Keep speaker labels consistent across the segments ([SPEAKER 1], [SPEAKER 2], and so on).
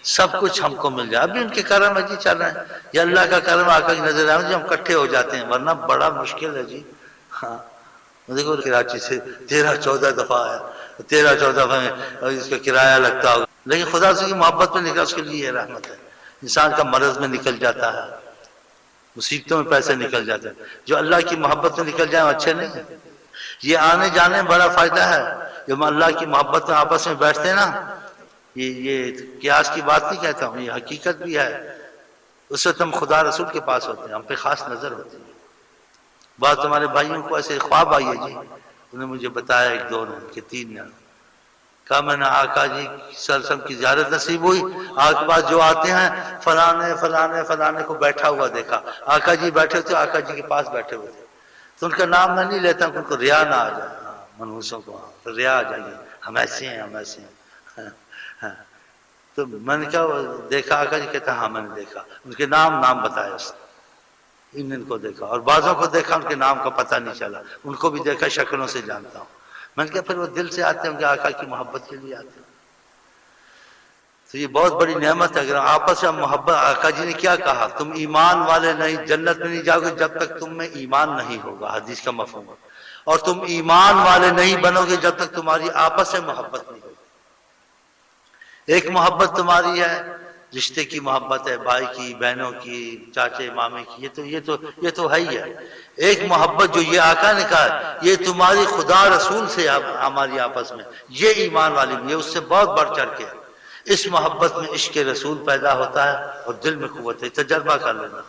[SPEAKER 1] سب کچھ ہم کو مل جائے. ابھی ان کے کرم ہے جی چل رہے ہیں. یہ اللہ کا کرم آقا کی نظر آئے جی ہم اکٹھے ہو جاتے ہیں، ورنہ بڑا مشکل ہے جی. ہاں دیکھو کراچی سے 13-14 دفعہ آیا، 13-14 دفعہ اس کا کرایہ لگتا ہوگا، لیکن خدا سے کی محبت میں نکل، اس کے لیے یہ رحمت ہے. انسان کا مرض میں نکل جاتا ہے، مصیبتوں میں پیسے نکل جاتے ہیں. جو اللہ کی محبت میں نکل جائیں اچھے نہیں ہیں. یہ آنے جانے میں بڑا فائدہ ہے. جب اللہ کی محبت میں آپس میں بیٹھتے ہیں نا، یہ قیاس کی بات نہیں کہتا ہوں، یہ حقیقت بھی ہے. اس وقت ہم خدا رسول کے پاس ہوتے ہیں، ہم پہ خاص نظر ہوتی ہے. بعض تمہارے بھائیوں کو ایسے خواب آئیے جی، انہوں نے مجھے بتایا 1-2 نے کہ 3 نے کہا میں نے آقا جی صلی اللہ علیہ وسلم کی زیارت نصیب ہوئی، آپ کے پاس جو آتے ہیں فلانے کو بیٹھا ہوا دیکھا. آقا جی بیٹھے تھے، آقا جی کے پاس بیٹھے ہوئے تھے. تو ان کا نام میں نہیں لیتا ان کو ریا نہ آ جائے، منحوسوں کو ریا آ جائے ہم ایسے ہیں ہم ایسے ہیں. تو میں نے کہا دیکھا آقا جی؟ کہتا ہاں میں نے دیکھا. ان کے نام بتایا اس نے، ان کو دیکھا، اور بعضوں کو دیکھا ان کے نام کا پتہ نہیں چلا، ان کو بھی دیکھا شکلوں سے جانتا ہوں. میں نے کہا پھر وہ دل سے آتے ہیں کہ آقا کی محبت کے لیے آتے ہیں. تو یہ بہت بڑی نعمت ہے. اگر آپس میں محبت، آقا جی نے کیا کہا؟ تم ایمان والے نہیں جنت میں نہیں جاؤ گے جب تک تم میں ایمان نہیں ہوگا، حدیث کا مفہوم ہے. اور تم ایمان والے نہیں بنو گے جب تک تمہاری آپس میں محبت نہیں ہوگی. ایک محبت تمہاری ہے رشتے کی محبت ہے، بھائی کی، بہنوں کی، چاچے مامے کی، یہ تو ہے ہی ہے. ایک محبت جو یہ آقا نے کہا یہ تمہاری خدا رسول سے ہماری آپس میں، یہ ایمان والی بھی ہے، اس سے بہت بڑھ چڑھ کے. اس محبت میں عشق رسول پیدا ہوتا ہے اور دل میں قوت ہے. تجربہ کر لینا،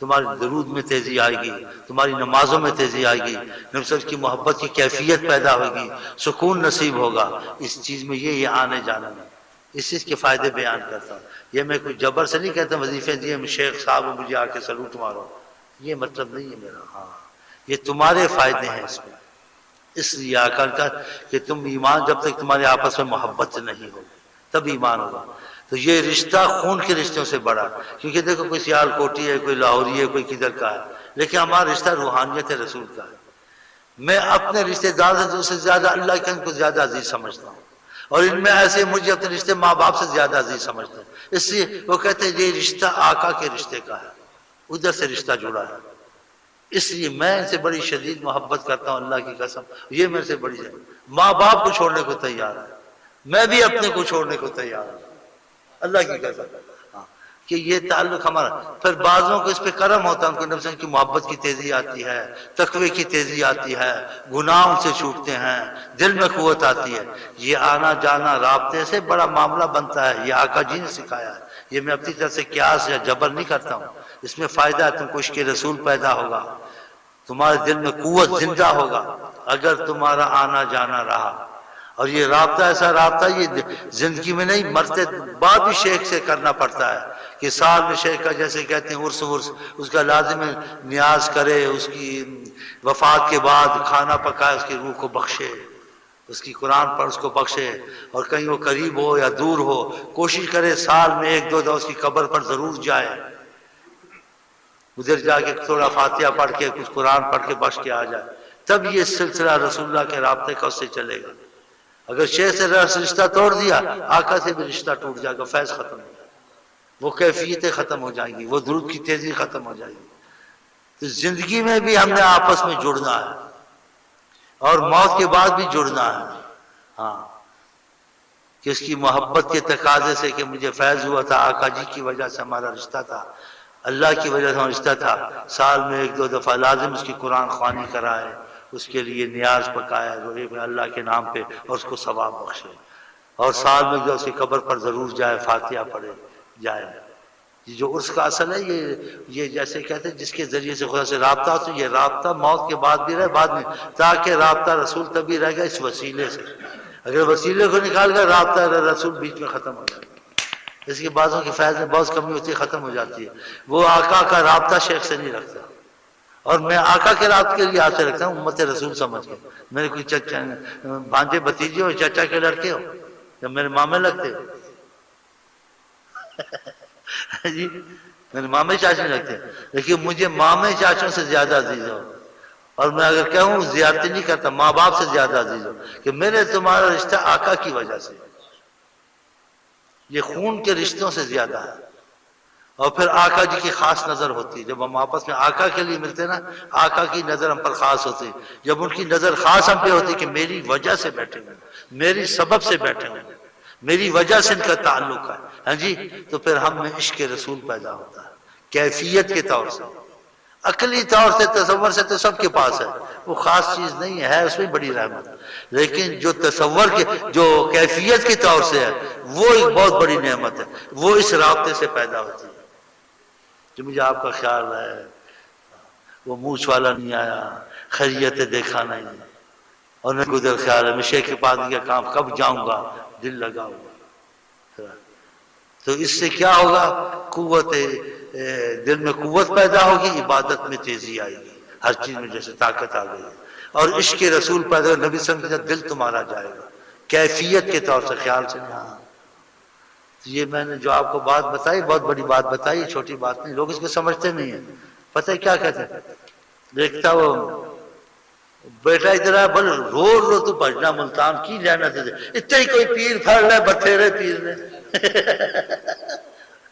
[SPEAKER 1] تمہاری درود میں تیزی آئے گی، تمہاری نمازوں میں تیزی آئے گی، نبی صلی اللہ علیہ وسلم کی محبت کی کیفیت پیدا ہوگی، سکون نصیب ہوگا. اس چیز میں یہ آنے جانا ہے. اس چیز کے فائدے بیان کرتا ہوں. یہ میں کوئی جبر سے نہیں کہتا وظیفے دیے شیخ صاحب مجھے آ کے سلوٹ مارو، یہ مطلب نہیں ہے میرا. ہاں یہ تمہارے فائدے ہیں اس میں. اس لیے آقا کا کہ تم ایمان، جب تک تمہارے آپس میں محبت نہیں ہوگی تب ایمان ہوگا. تو یہ رشتہ خون کے رشتوں سے بڑا، کیونکہ دیکھو کوئی سیال کوٹی ہے، کوئی لاہوری ہے، کوئی کدھر کا ہے، لیکن ہمارا رشتہ روحانیت رسول کا ہے. میں اپنے رشتے دار سے زیادہ اللہ کے ان کو زیادہ عزیز سمجھتا ہوں، اور ان میں ایسے مجھے اپنے رشتے ماں باپ سے زیادہ عزیز سمجھتے ہیں. اس لیے وہ کہتے ہیں یہ رشتہ آقا کے رشتے کا ہے، ادھر سے رشتہ جڑا ہے. اس لیے میں ان سے بڑی شدید محبت کرتا ہوں، اللہ کی قسم. یہ میرے سے بڑی ہے. ماں باپ کو چھوڑنے کو تیار ہے، میں بھی اپنے کو چھوڑنے کو تیار ہوں، اللہ کی قسم. کہ یہ تعلق ہمارا. پھر بعضوں کو اس پہ کرم ہوتا ہے، ان کو نبی صلی اللہ علیہ وسلم کی محبت کی تیزی آتی ہے، تقوی کی تیزی آتی ہے، گناہوں سے چھوٹتے ہیں، دل میں قوت آتی ہے. یہ آنا جانا رابطے سے بڑا معاملہ بنتا ہے. یہ آقا جی نے سکھایا ہے. یہ میں اپنی طرف سے قیاس یا جبر نہیں کرتا ہوں. اس میں فائدہ ہے، تم کو عشق رسول پیدا ہوگا، تمہارے دل میں قوت زندہ ہوگا اگر تمہارا آنا جانا رہا. اور یہ رابطہ ایسا رابطہ یہ زندگی میں نہیں، مرتے بعد بھی شیخ سے کرنا پڑتا ہے. کہ سال میں شیخ کا جیسے کہتے ہیں عرس اس کا لازم نیاز کرے، اس کی وفات کے بعد کھانا پکائے، اس کی روح کو بخشے، اس کی قرآن پر اس کو بخشے. اور کہیں وہ قریب ہو یا دور ہو، کوشش کرے سال میں 1-2 دفعہ اس کی قبر پر ضرور جائے، ادھر جا کے تھوڑا فاتحہ پڑھ کے کچھ قرآن پڑھ کے بخش کے آ جائے. تب یہ سلسلہ رسول اللہ کے رابطے کا اس سے چلے گا. اگر شیخ سے رشتہ توڑ دیا، آقا سے بھی رشتہ ٹوٹ جائے گا، فیض ختم ہو جائے گا، وہ کیفیتیں ختم ہو جائیں گی، وہ درود کی تیزی ختم ہو جائے گی. تو زندگی میں بھی ہم نے آپس میں جڑنا ہے اور موت کے بعد بھی جڑنا ہے. ہاں کہ اس کی محبت کے تقاضے سے کہ مجھے فیض ہوا تھا، آقا جی کی وجہ سے ہمارا رشتہ تھا، اللہ کی وجہ سے ہمارا رشتہ تھا. سال میں 1-2 دفعہ لازم اس کی قرآن خوانی کرائے، اس کے لیے نیاز پکائے روئے اللہ کے نام پہ اور اس کو ثواب بخشے. اور سال میں جو اس کی قبر پر ضرور جائے، فاتحہ پڑھے جائے. جو عرس کا اصل ہے یہ جیسے کہتے ہیں جس کے ذریعے سے خدا سے رابطہ ہو، تو یہ رابطہ موت کے بعد بھی رہے، بعد میں، تاکہ رابطہ رسول تبھی رہ گا اس وسیلے سے. اگر وسیلے کو نکال کر رابطہ رسول بیچ میں ختم ہو جائے گا. اس کے بعضوں کی فیض میں بہت کمی ہوتی ہے، ختم ہو جاتی ہے. وہ آقا کا رابطہ شیخ سے نہیں رکھتا، اور میں آقا کے رابطے کے لیے آپ سے رکھتا ہوں امت رسول سمجھ کے. میرے کوئی چچا بھانجے بھتیجے ہو، چچا کے لڑکے ہو، یا میرے مامے لگتے ہو جی میرے مامے چاچے لگتے ہیں، لیکن مجھے مامے چاچوں سے زیادہ عزیز ہو. اور میں اگر کہوں زیادتی نہیں کرتا، ماں باپ سے زیادہ عزیز ہو، کہ میرے تمہارا رشتہ آقا کی وجہ سے. یہ خون کے رشتوں سے زیادہ ہے۔ اور پھر آقا جی کی خاص نظر ہوتی ہے، جب ہم آپس میں آقا کے لیے ملتے ہیں نا، آقا کی نظر ہم پر خاص ہوتی ہے۔ جب ان کی نظر خاص ہم پہ ہوتی ہے کہ میری وجہ سے بیٹھے ہوئے، میری سبب سے بیٹھے ہوئے، میری وجہ سے ان کا تعلق ہے، ہاں جی، تو پھر ہم میں عشق رسول پیدا ہوتا ہے کیفیت کے طور سے۔ عقلی طور سے تصور سے تو سب کے پاس ہے، وہ خاص چیز نہیں ہے اس میں بڑی رحمت، لیکن جو تصور کے جو کیفیت کے طور سے ہے وہ ایک بہت بڑی نعمت ہے، وہ اس رابطے سے پیدا ہوتی ہے کہ مجھے آپ کا خیال ہے، وہ مونچھ والا نہیں آیا، خیریت دیکھا نہیں، اور نہ گزر خیال ہے میں شیخ کے پاس کا کام کب جاؤں گا، دل لگا ہوا۔ تو اس سے کیا ہوگا؟ قوت دل میں قوت پیدا ہوگی، عبادت میں تیزی آئے گی، ہر چیز میں جیسے طاقت آ گئی، اور عشق رسول پیدا ہوگا، نبی صلی اللہ علیہ وسلم کا دل تمہارا جائے گا کیفیت کے طور سے، خیال سے نہیں۔ ہاں یہ میں نے جو آپ کو بات بتائی بہت بڑی بات بتائی، چھوٹی بات نہیں، لوگ اس کو سمجھتے نہیں ہیں۔ پتہ ہے کیا کہتے ہیں؟ دیکھتا وہ بیٹا ادھر ہے، بل رو رو تو بجنا ملتان کی لینا تھے، اتنے ہی کوئی پیر پھڑ لے، بتھیرے پیر نے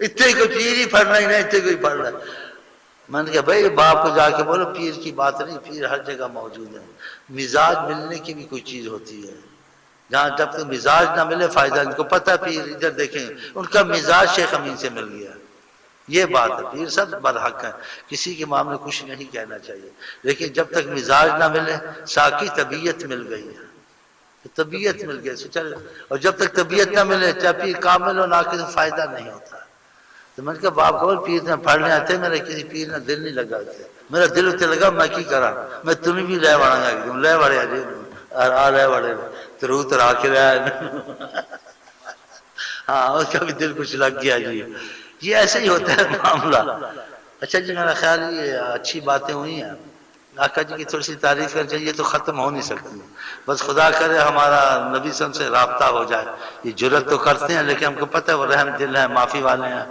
[SPEAKER 1] اتنے کوئی پیر ہی پھڑنا ہی نہیں، اتنے کوئی پھڑ رہا ہے۔ میں نے کہا بھائی باپ کو جا کے بولو پیر کی بات نہیں، پیر ہر جگہ موجود ہے، مزاج ملنے کی بھی کوئی چیز ہوتی ہے، جہاں جب تک مزاج نہ ملے فائدہ، ان کو پتہ پیر ادھر دیکھیں ان کا مزاج شیخ امین سے مل گیا، یہ بات ہے، پیر سب برحق ہے، کسی کے معاملے کچھ نہیں کہنا چاہیے، لیکن جب تک مزاج نہ ملے، ساقی طبیعت مل گئی ہے، طبیعت مل گئی چل، اور جب تک طبیعت نہ ملے چاہے پیر کامل ہو ناقص ہو، فائدہ نہیں ہوتا۔ تو میں نے کہا باپ کو پیر نے پڑھنے آتے، میرے کسی پیر نے دل نہیں لگا، میرا دل اتنے لگا میں کی کرا، میں تنہیں بھی لے وڑا گا، ایک دم لے وڑے جی آ لے وڑے ترو ترا کے رہا ہاں اس کا بھی دل کچھ لگ گیا جی، یہ ایسے ہی ہوتا ہے معاملہ۔ اچھا جی میرا خیال یہ اچھی باتیں ہوئی ہیں، آقا جی کی تھوڑی سی تعریف کر چاہیے تو ختم ہو نہیں سکتی، بس خدا کرے ہمارا نبی صلی اللہ علیہ وسلم سے رابطہ ہو جائے، یہ جرت تو کرتے ہیں لیکن ہم کو پتہ ہے وہ رحم دل ہے، معافی والے ہیں،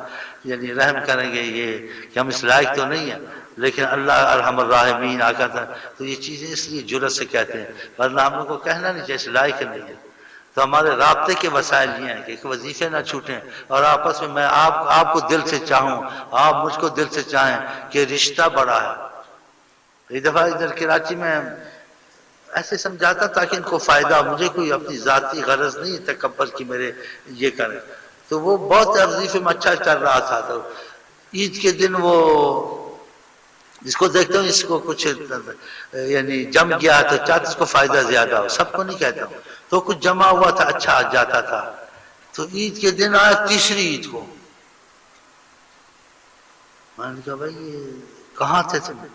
[SPEAKER 1] یعنی رحم کریں گے، یہ کہ ہم اس لائق تو نہیں ہیں، لیکن اللہ ارحم الراحمین آقا تھا، تو یہ چیزیں اس لیے جرت سے کہتے ہیں، ورنہ ہم لوگ کو کہنا نہیں چاہیے اس لائق نہیں ہے۔ تو ہمارے رابطے کے وسائل یہ ہیں کہ ایک وظیفے نہ چھوٹیں، اور آپس میں میں آپ کو دل سے چاہوں، آپ مجھ کو دل سے چاہیں، کہ رشتہ بڑا ہے۔ ایک دفعہ ادھر کراچی میں ایسے سمجھاتا تاکہ ان کو فائدہ، مجھے کوئی اپنی ذاتی غرض نہیں تکبر کی میرے یہ کریں، تو وہ بہت وظیفے میں اچھا چل رہا تھا، تو عید کے دن وہ جس کو دیکھتا ہوں اس کو کچھ یعنی جم گیا تو چاہتا اس کو فائدہ زیادہ ہو، سب کو نہیں کہتا ہوں، تو کچھ جمع ہوا تھا اچھا آ جاتا تھا، تو عید کے دن آیا تیسری عید کو، میں نے کہا بھائی یہ کہاں تھے تم؟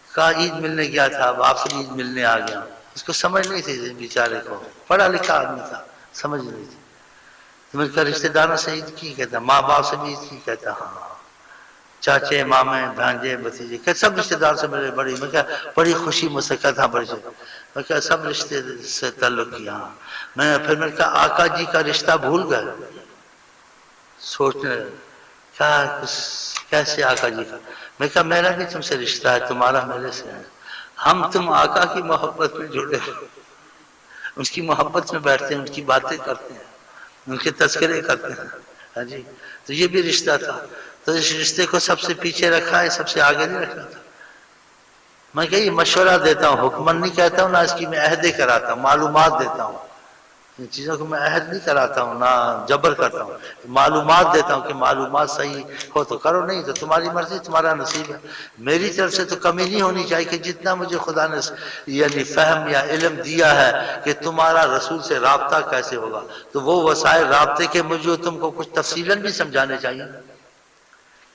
[SPEAKER 1] کہا عید ملنے گیا تھا، اب آپ سے عید ملنے آ گیا۔ اس کو سمجھ نہیں تھی بیچارے کو، پڑھا لکھا آدمی تھا، سمجھ نہیں تھی۔ تو میں نے کہا رشتے داروں سے عید کی کہتا، ماں باپ سے بھی عید کی کہتا، ہاں چاچے مامے بھانجے بھتیجے کہ سب رشتے دار سے میرے بڑی، میں کہا بڑی خوشی مسکت ہاں بڑی، میں کہا سب رشتے سے تعلق کیا، میں پھر میں نے کہا آقا جی کا رشتہ بھول گئے؟ سوچنے کیا کیسے آقا جی کا؟ میں کہا میرا بھی تم سے رشتہ ہے، تمہارا میرے سے ہے، ہم تم آقا کی محبت میں جڑے، ان کی محبت میں بیٹھتے ہیں، ان کی باتیں کرتے ہیں، ان کے تذکرے کرتے ہیں، ہاں جی، تو یہ بھی رشتہ تھا، تو اس رشتے کو سب سے پیچھے رکھا ہے، سب سے آگے نہیں رکھنا تھا۔ میں کہ یہ مشورہ دیتا ہوں، حکمن نہیں کہتا ہوں، نہ اس کی میں عہدیں کراتا ہوں، معلومات دیتا ہوں، ان چیزوں کو میں عہد نہیں کراتا ہوں، نہ جبر کرتا ہوں، معلومات دیتا ہوں کہ معلومات صحیح ہو تو کرو، نہیں تو تمہاری مرضی، تمہارا نصیب ہے، میری طرف سے تو کمی نہیں ہونی چاہیے کہ جتنا مجھے خدا نے یعنی فہم یا علم دیا ہے کہ تمہارا رسول سے رابطہ کیسے ہوگا، تو وہ وسائل رابطے کے مجھے تم کو کچھ تفصیلاً بھی سمجھانے چاہیے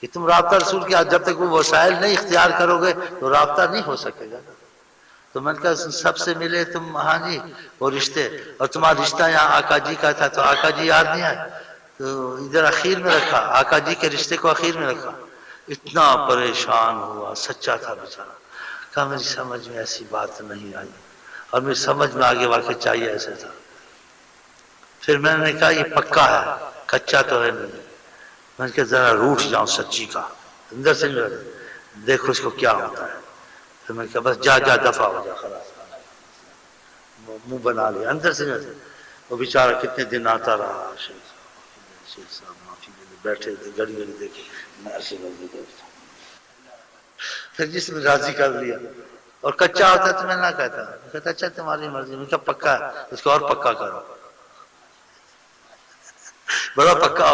[SPEAKER 1] کہ تم رابطہ رسول کے جب تک وہ وسائل نہیں اختیار کرو گے تو رابطہ نہیں ہو سکے گا۔ تو میں نے کہا سب سے ملے تم، ہاں جی وہ رشتے، اور تمہارا رشتہ یہاں آقا جی کا تھا تو آقا جی یاد نہیں آئے، تو ادھر اخیر میں رکھا، آقا جی کے رشتے کو اخیر میں رکھا، اتنا پریشان ہوا، سچا تھا بیچارہ، کہا میری سمجھ میں ایسی بات نہیں آئی، اور میری سمجھ میں آگے واقع چاہیے ایسا تھا۔ پھر میں نے کہا یہ پکا ہے، کچا تو ہے نہیں، میں نے کہا ذرا روٹ جاؤں سچی کا، اندر سے دیکھو اس کو کیا ہوتا ہے، پھر میں نے کہا بس جا دفع ہو جا، خلاص منہ بنا لیا اندر سے، وہ بیچارہ کتنے دن آتا رہا، شیخ صاحب معافی دے دیں، بیٹھے تھے گھڑی گھڑی دیکھے میں ایسے کر دیتا تھا، پھر جس نے راضی کر لیا، اور کچا ہوتا تو میں نہ کہتا، کہتا اچھا تمہاری مرضی، میں کہا پکا ہے اس کو اور پکا کرو، بڑا پکا